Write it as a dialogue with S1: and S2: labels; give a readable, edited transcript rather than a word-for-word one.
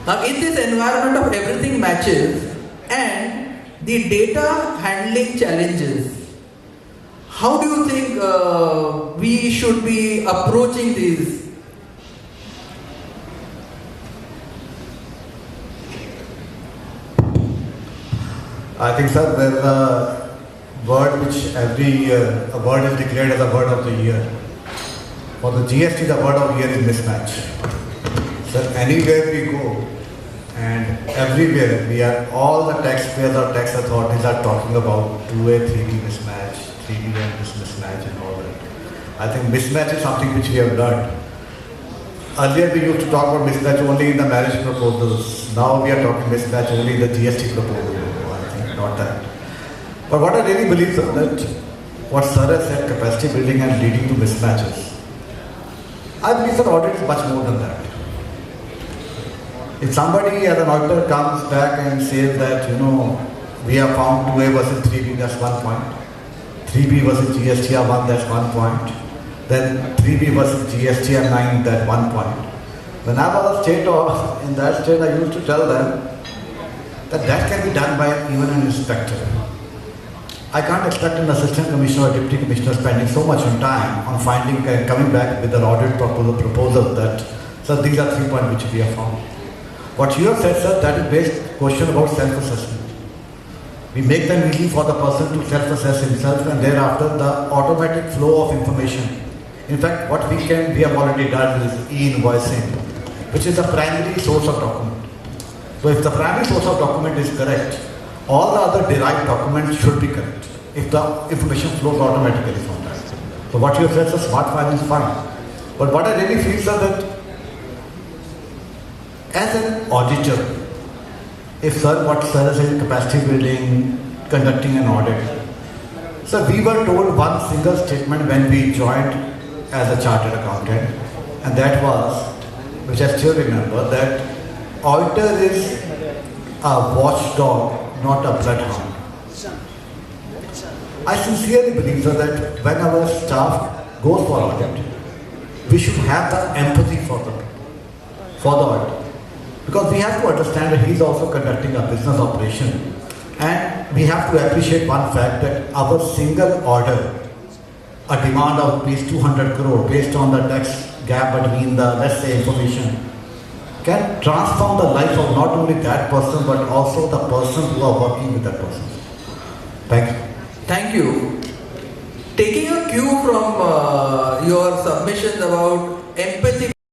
S1: Now, in this environment of everything matches and the data handling challenges, how do you think we should be approaching these?
S2: I think, sir, there's a word which every year, a word is declared as a word of the year. For the GST, the word of the year is mismatch. So anywhere we go and everywhere we are, all the taxpayers or tax authorities are talking about 2A, 3B mismatch, 3B and this mismatch and all that. I think mismatch is something which we have learned. Earlier we used to talk about mismatch only in the marriage proposals. Now we are talking mismatch only in the GST proposal. Not that. But what I really believe is that what Sir has said, capacity building and leading to mismatches, I believe that audit is much more than that. If somebody as an auditor comes back and says that, we have found 2A versus 3B, that's 1 point. 3B versus GST are 1, that's 1 point. Then 3B versus GST are 9, that's 1 point. When I was in that state, I used to tell them that can be done by even an inspector. I can't expect an assistant commissioner or deputy commissioner spending so much time on finding and coming back with an audit proposal that, sir, these are 3 points which we have found. What you have said, sir, that is based question about self-assessment. We make them easy for the person to self-assess himself and thereafter the automatic flow of information. In fact, what we have already done is e-invoicing, which is the primary source of document. So if the primary source of document is correct, all the other derived documents should be correct if the information flows automatically from that. So what you have said, so smart filing is fine. But what I really feel is that as an auditor, if what Sir has said, capacity building, conducting an audit, so we were told one single statement when we joined as a chartered accountant, and that was, which I still remember, that auditor is a watchdog, not a bloodhound. I sincerely believe, sir, that when our staff goes for audit, we should have the empathy for the audit. Because we have to understand that he is also conducting a business operation. And we have to appreciate one fact that our single order, a demand of rupees 200 crore based on the tax gap between the, let's say, information, can transform the life of not only that person but also the person who are working with that person. Thank you.
S1: Thank you. Taking a cue from your submissions about empathy